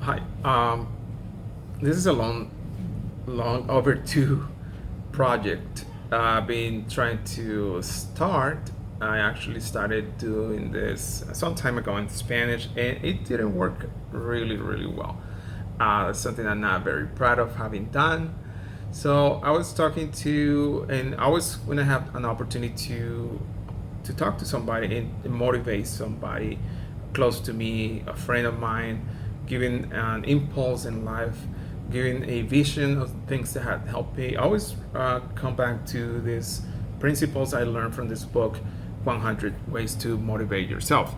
Hi. This is a long overdue project I've been trying to start. I actually started doing this some time ago in Spanish, and it didn't work really well. Something I'm not very proud of having done. So I was talking to, and I was when I have an opportunity to talk to somebody and motivate somebody close to me, a friend of mine, giving an impulse in life, giving a vision of things that had helped me. I always come back to these principles I learned from this book, 100 Ways to Motivate Yourself.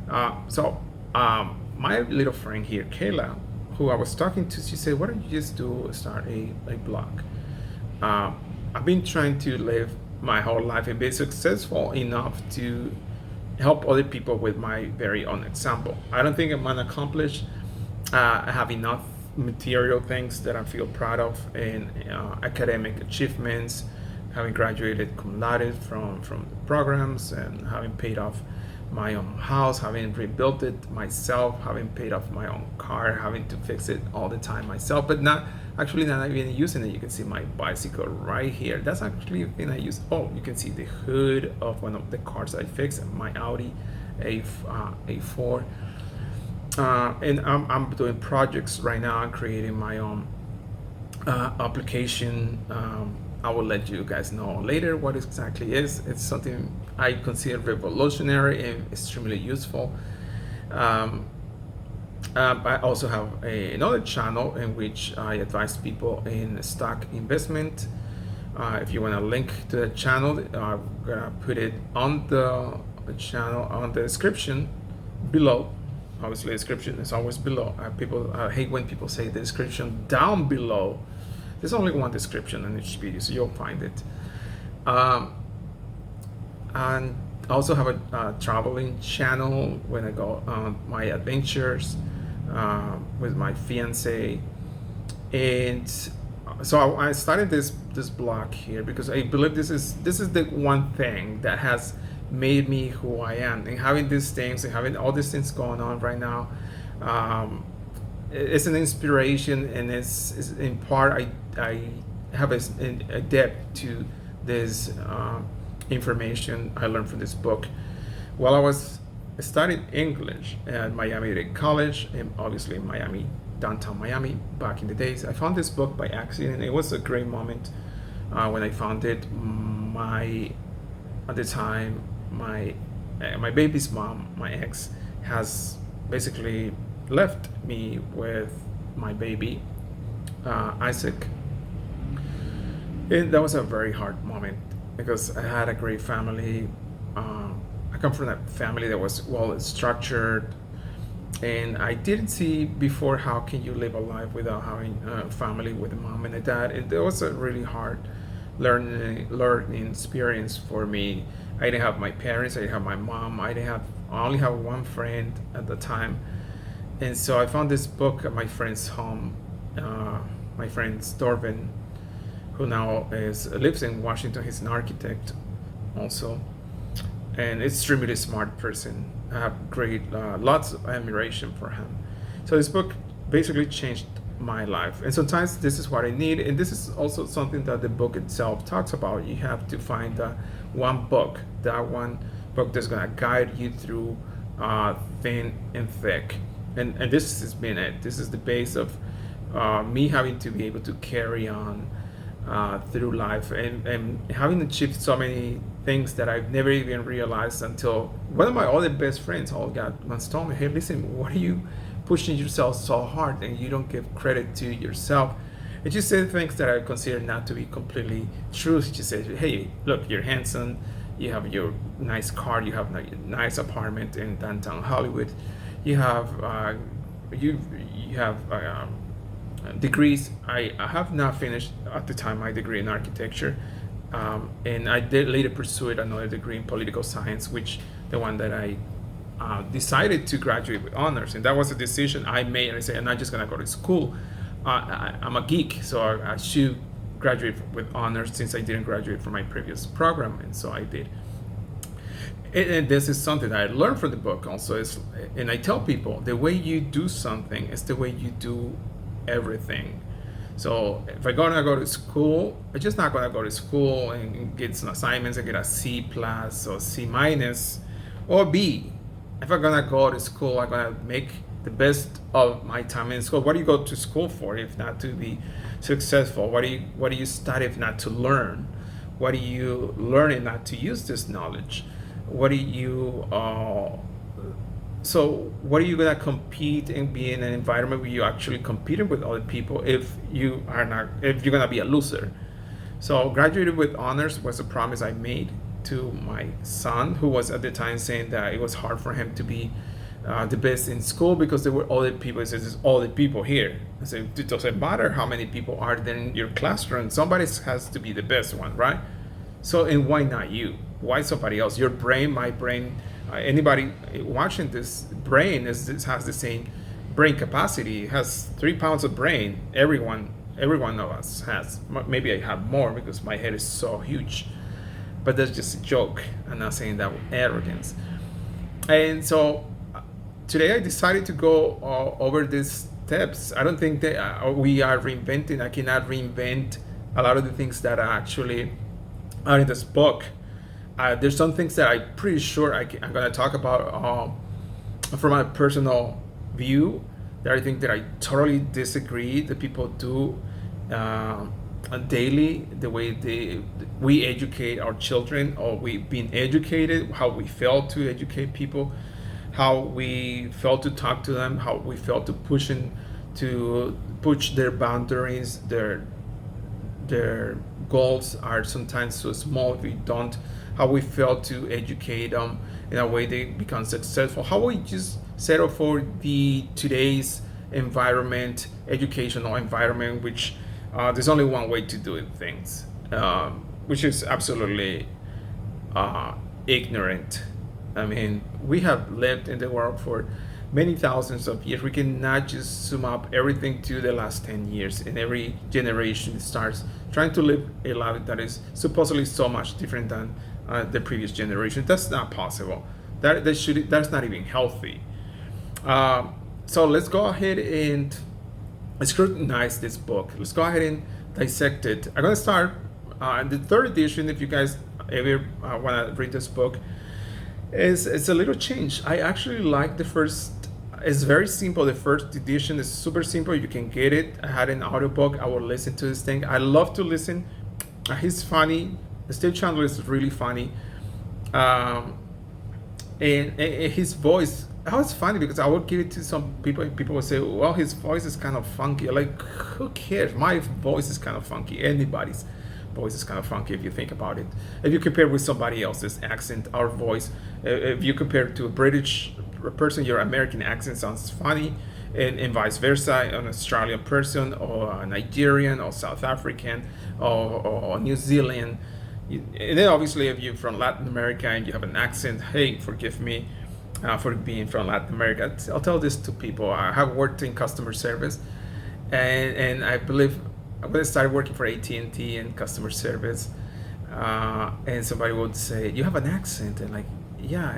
My little friend here, Kayla, who I was talking to, she said, "Why don't you just start a blog?" Uh, I've been trying to live my whole life and be successful enough to help other people with my very own example. I don't think I'm unaccomplished. I have enough material things that I feel proud of in academic achievements, having graduated cum laude from the programs and having paid off my own house, having rebuilt it myself, having paid off my own car, having to fix it all the time myself, but not even using it. You can see my bicycle right here. That's actually a thing I use. Oh, you can see the hood of one of the cars I fixed, my Audi A4. And I'm doing projects right now. I'm creating my own application. I will let you guys know later what it exactly is. It's something I consider revolutionary and extremely useful. Um, I also have another channel in which I advise people in stock investment. If you want a link to the channel, I'm gonna put it on the channel on the description below. Obviously, the description is always below. People hate when people say the description down below. There's only one description in each video, so you'll find it. And I also have a traveling channel when I go on my adventures with my fiance, and so I started this blog here because I believe this is the one thing that has made me who I am, and having these things and having all these things going on right now. It's an inspiration, and it's in part I have a depth to this information I learned from this book while I was studying English at Miami-Dade College, and obviously in Miami, downtown Miami, back in the days. I found this book by accident. It was a great moment when I found it. At the time, my baby's mom, my ex, has basically left me with my baby, Isaac. And that was a very hard moment because I had a great family. I come from a family that was well structured, and I didn't see before how can you live a life without having a family with a mom and a dad. And it was a really hard learning experience for me. I didn't have my parents. I didn't have my mom. I only have one friend at the time, and so I found this book at my friend's home. My friend Storvin, who now lives in Washington. He's an architect, also, and extremely smart person. I have lots of admiration for him. So this book basically changed my life, and sometimes this is what I need, and this is also something that the book itself talks about. You have to find that one book that's gonna guide you through thin and thick, and this has been it. This is the base of me having to be able to carry on through life, and having achieved so many things that I've never even realized until one of my other best friends, Olga, once told me, "Hey, listen, why are you pushing yourself so hard and you don't give credit to yourself?" And she said things that I consider not to be completely true. She said, "Hey, look, you're handsome, you have your nice car, you have a nice apartment in downtown Hollywood, you have you have degrees. I have not finished at the time my degree in architecture, and I did later pursue another degree in political science, which the one that I decided to graduate with honors, and that was a decision I made. And I said, I'm not just gonna go to school. I'm a geek, so I should graduate with honors since I didn't graduate from my previous program, and so I did. And this is something that I learned from the book also. And I tell people the way you do something is the way you do everything. So if I'm gonna go to school, I'm just not gonna go to school and get some assignments and get a C plus or C minus or B. If I'm gonna go to school, I'm gonna make the best of my time in school. What do you go to school for if not to be successful? What do you study if not to learn? What do you learn if not to use this knowledge? What do you so what are you gonna compete and be in an environment where you're actually competing with other people if you're gonna be a loser? So graduated with honors was a promise I made to my son, who was at the time saying that it was hard for him to be the best in school because there were other people. He says there's other people here. I said it doesn't matter how many people are there in your classroom. Somebody has to be the best one, right? So and why not you? Why somebody else? Your brain, my brain, anybody watching this brain has the same brain capacity. It has 3 pounds of brain. Everyone of us has. Maybe I have more because my head is so huge, but that's just a joke. I'm not saying that with arrogance. And so today I decided to go over these steps. I don't think that we are reinventing. I cannot reinvent a lot of the things that are actually out in this book. There's some things that I'm pretty sure I'm going to talk about from a personal view. That I think that I totally disagree that people do daily, the way we educate our children, or we've been educated, how we fail to educate people, how we fail to talk to them, how we fail to push their boundaries, their goals are sometimes so small if we don't, how we fail to educate them in a way they become successful, how we just settle for the today's environment, educational environment, which there's only one way to do things, which is absolutely ignorant. I mean, we have lived in the world for many thousands of years. We cannot just sum up everything to the last 10 years. And every generation starts trying to live a life that is supposedly so much different than the previous generation. That's not possible. That's not even healthy. So let's go ahead and scrutinize this book. Let's go ahead and dissect it. I'm going to start in the third edition. If you guys ever want to read this book, it's a little change. I actually like the first. It's very simple. The first edition is super simple. You can get it. I had an audiobook. I will listen to this thing. I love to listen. He's funny. Steve Chandler is really funny. And his voice, it's funny because I would give it to some people and people would say, well, his voice is kind of funky. I'm like, who cares? My voice is kind of funky. Anybody's voice is kind of funky if you think about it. If you compare with somebody else's accent, our voice, if you compare it to a British person, your American accent sounds funny, and vice versa, an Australian person or a Nigerian or South African or New Zealand. And then obviously if you're from Latin America and you have an accent, hey, forgive me for being from Latin America. I'll tell this to people. I have worked in customer service, and I believe when I started working for AT&T in customer service, and somebody would say, you have an accent, and like, yeah,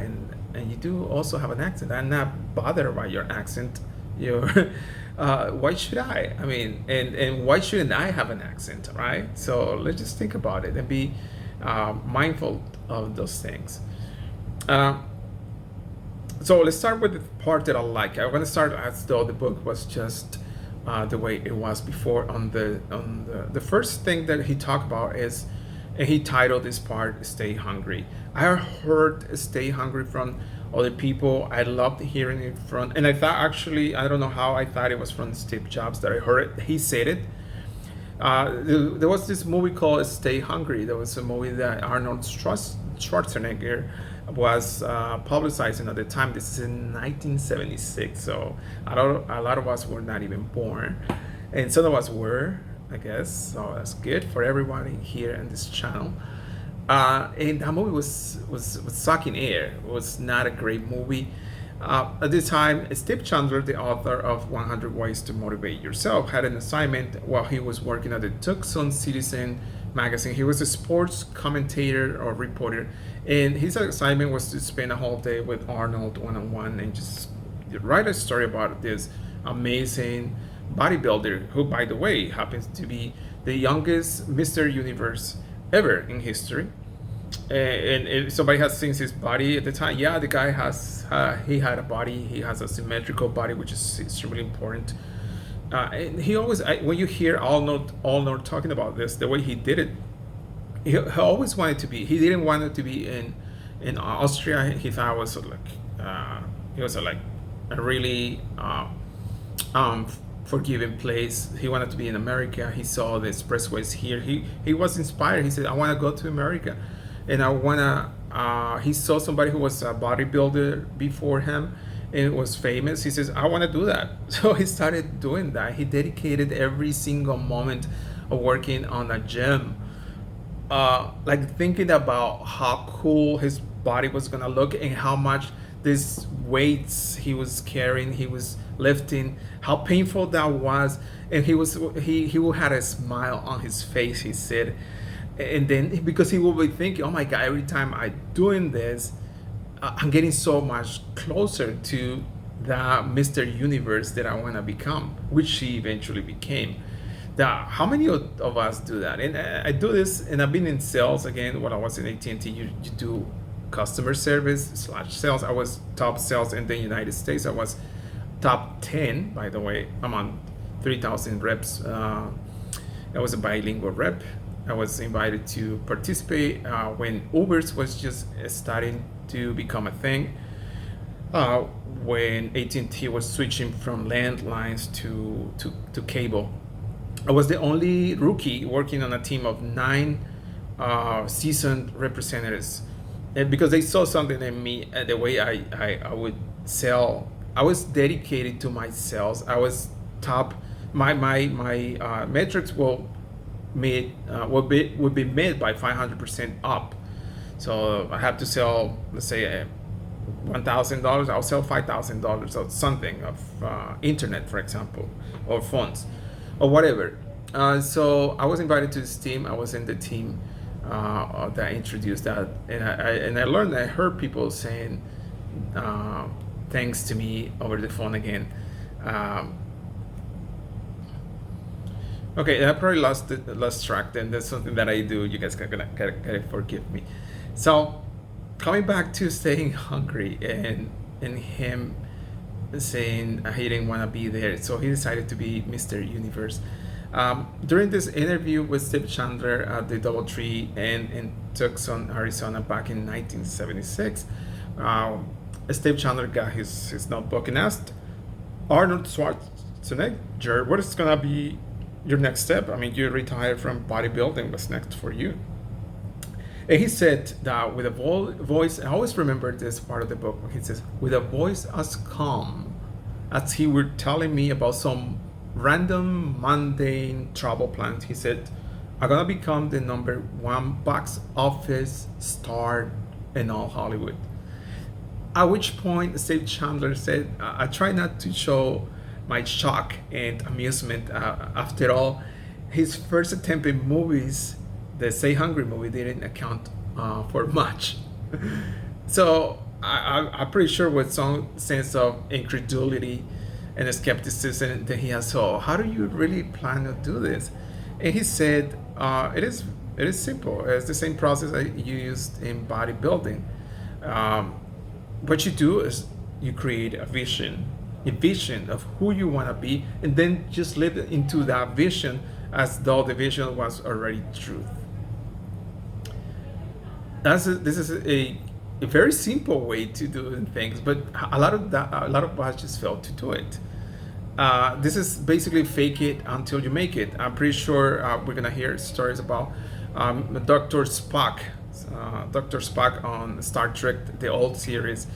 and you do also have an accent. I'm not bothered by your accent. Why should I? I mean, and why shouldn't I have an accent, right? So let's just think about it and be mindful of those things. So let's start with the part that I like. I'm going to start as though the book was just the way it was before. On the first thing that he talked about is, and he titled this part "Stay Hungry." I heard "Stay Hungry" from other people. I loved hearing it from, and I thought actually, I don't know how I thought it was from Steve Jobs that I heard it. He said it. There was this movie called "Stay Hungry." There was a movie that Arnold Schwarzenegger was publicizing at the time. This is in 1976, so a lot of us were not even born, and some of us were, I guess. So that's good for everybody here in this channel. And that movie was sucking air. It was not a great movie. At the time, Steve Chandler, the author of 100 Ways to Motivate Yourself, had an assignment while he was working at the Tucson Citizen magazine. He was a sports commentator or reporter, and his assignment was to spend a whole day with Arnold one on one and just write a story about this amazing bodybuilder who, by the way, happens to be the youngest Mr. Universe ever in history. And if somebody has seen his body at the time, yeah, the guy has he had a body. He has a symmetrical body, which is extremely important. And he always, when you hear Arnold talking about this, the way he did it, he always wanted to be. He didn't want it to be in Austria. He thought it was he was like a really um, forgiving place. He wanted to be in America. He saw the expressways here. He was inspired. He said, "I want to go to America," and I wanna. He saw somebody who was a bodybuilder before him, and it was famous. He says, "I want to do that." So he started doing that. He dedicated every single moment of working on a gym, like thinking about how cool his body was gonna look and how much these weights he was carrying, he was lifting, how painful that was, and he had a smile on his face. He said, and then because he will be thinking, "Oh my God, every time I'm doing this, I'm getting so much closer to the Mr. Universe that I want to become," which he eventually became. How many of us do that? And I do this, and I've been in sales again. When I was in AT&T, you do customer service / sales. I was top sales in the United States. I was top 10, by the way, among 3,000 reps. I was a bilingual rep. I was invited to participate when Ubers was just starting to become a thing. When AT&T was switching from landlines to cable. I was the only rookie working on a team of 9 seasoned representatives, and because they saw something in me, the way I would sell, I was dedicated to my sales. I was top. My metrics would be made by 500% up. So I have to sell, let's say, $1,000. I'll sell $5,000 of something of internet, for example, or phones, or whatever. So I was invited to this team. I was in the team that introduced that, and I learned. I heard people saying thanks to me over the phone again. Okay, I probably lost track. Then that's something that I do. You guys gotta forgive me. So coming back to staying hungry and him saying he didn't want to be there, so he decided to be Mr. Universe. During this interview with Steve Chandler at the DoubleTree in Tucson, Arizona, back in 1976, Steve Chandler got his notebook and asked Arnold Schwarzenegger, "What is gonna be your next step? I mean, you retired from bodybuilding. What's next for you?" And he said that with a voice, I always remember this part of the book, he says, with a voice as calm as he were telling me about some random, mundane travel plans. He said, "I'm gonna become the #1 box office star in all Hollywood." At which point, Steve Chandler said, "I try not to show my shock and amusement. After all, his first attempt in movies, the Say Hungry movie, didn't account for much." So I'm pretty sure with some sense of incredulity and skepticism that he has. "So how do you really plan to do this?" And he said, it is simple. It's the same process I used in bodybuilding. What you do is you create a vision of who you want to be, and then just live into that vision as though the vision was already truth. This is a very simple way to do things, but a lot of us just fail to do it. This is basically fake it until you make it. I'm pretty sure we're gonna hear stories about Dr. Spock, Dr. Spock on Star Trek, the old series.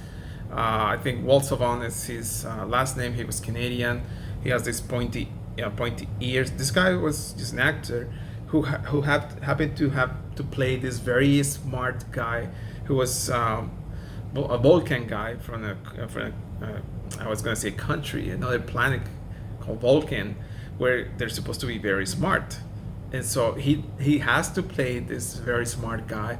I think Walt Savan is his last name. He was Canadian. He has this pointy ears. This guy was just an actor who happened to have to play this very smart guy who was a Vulcan guy from I was gonna say country, another planet called Vulcan, where they're supposed to be very smart. And so he has to play this very smart guy.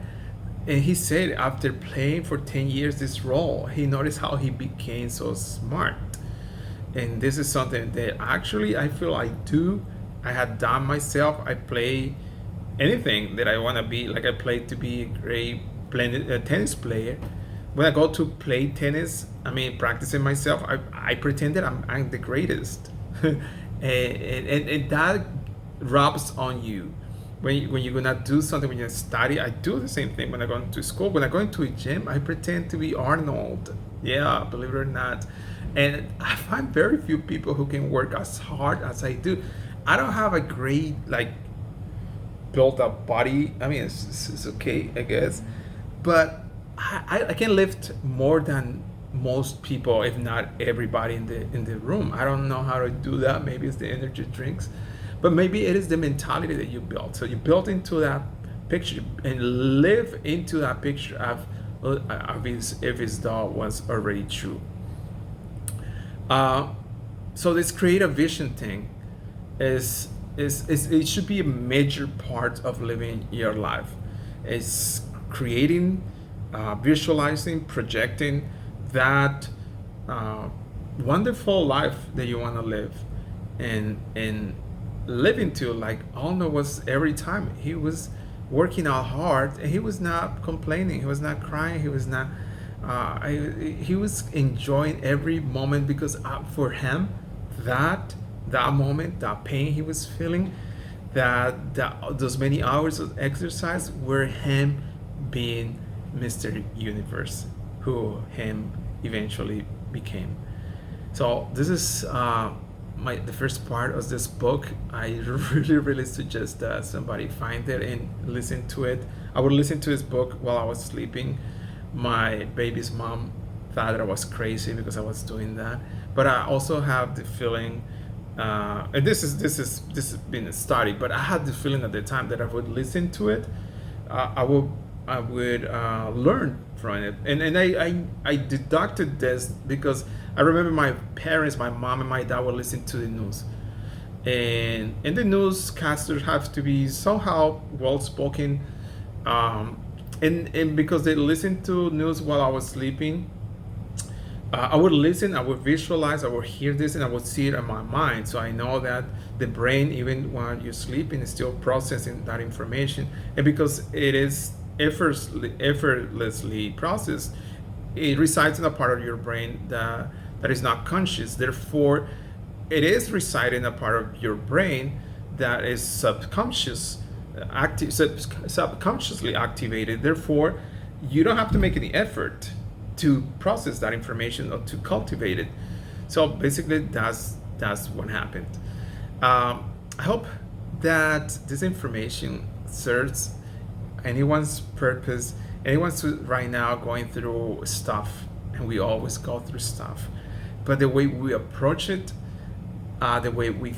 And he said after playing for 10 years this role, he noticed how he became so smart. And this is something that actually I feel I do. I had done myself. I play anything that I want to be. Like I played to be a great tennis player. When I go to play tennis, I mean, practicing myself, I pretend that I'm the greatest. And that rubs on you. When you're gonna do something, when you study, I do the same thing. When I go to school, when I go into a gym, I pretend to be Arnold. Yeah, believe it or not. And I find very few people who can work as hard as I do. I don't have a great like built up body. I mean, it's okay, I guess, but I can lift more than most people, if not everybody in the room. I don't know how to do that. Maybe it's the energy drinks, but maybe it is the mentality that you built. So you built into that picture and live into that picture of if his thought was already true. Uh, so this creative vision thing is it should be a major part of living your life. It's creating, visualizing, projecting that uh, wonderful life that you want to live, and live into. Like Arnold was every time he was working out hard, and he was not complaining, he was not crying, he was not he was enjoying every moment, because for him that that moment, that pain he was feeling, that those many hours of exercise were him being Mr. Universe, who him eventually became. So this is the first part of this book. I really suggest that somebody find it and listen to it. I would listen to this book while I was sleeping. My baby's mom thought that I was crazy because I was doing that, but I also have the feeling, and this has been a study, but I had the feeling at the time that I would listen to it, I would learn from it, and I deducted this because I remember my parents, my mom and my dad would listen to the news, and the newscasters have to be somehow well spoken, and because they listened to news while I was sleeping, I would listen, I would visualize, I would hear this, and I would see it in my mind. So I know that the brain, even while you're sleeping, is still processing that information. And because it is effortlessly processed, it resides in a part of your brain that is not conscious. Therefore, it is residing in a part of your brain that is subconsciously activated. Therefore, you don't have to make any effort to process that information or to cultivate it. So basically, that's what happened. I hope that this information serves anyone's purpose. Anyone's right now going through stuff, and we always go through stuff, but the way we approach it, the way we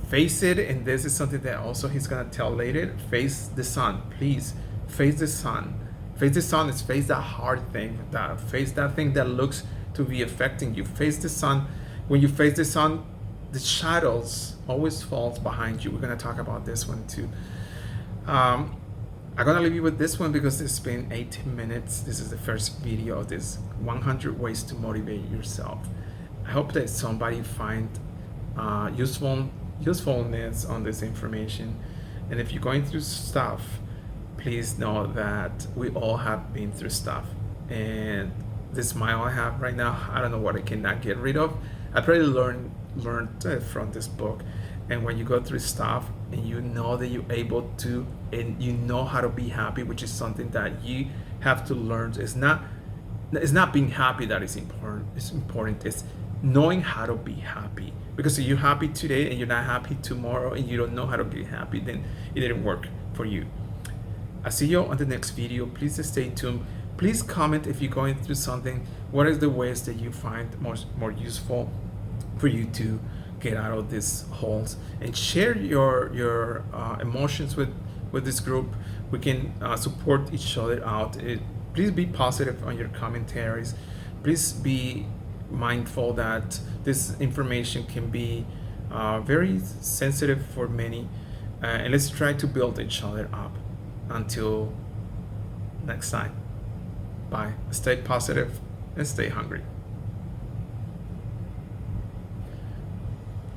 face it, and this is something that also he's gonna tell later. Face the sun, please. Face the sun. Face the sun is face that hard thing, that face that thing that looks to be affecting you. Face the sun. When you face the sun, the shadows always falls behind you. We're gonna talk about this one too. I'm gonna leave you with this one because it's been 18 minutes. This is the first video of this 100 ways to motivate yourself. I hope that somebody find usefulness on this information. And if you're going through stuff, please know that we all have been through stuff, and this smile I have right now, I don't know what I cannot get rid of. I probably learned from this book. And when you go through stuff and you know that you're able to, and you know how to be happy, which is something that you have to learn. It's not being happy that is important. It's important. It's knowing how to be happy. Because if you're happy today and you're not happy tomorrow and you don't know how to be happy, then it didn't work for you. I'll see you on the next video. Please stay tuned. Please comment if you're going through something. What is the ways that you find more useful for you to get out of these holes, and share your emotions with this group. We can support each other out. Please be positive on your commentaries. Please be mindful that this information can be very sensitive for many, and let's try to build each other up. Until next time, bye. Stay positive and stay hungry.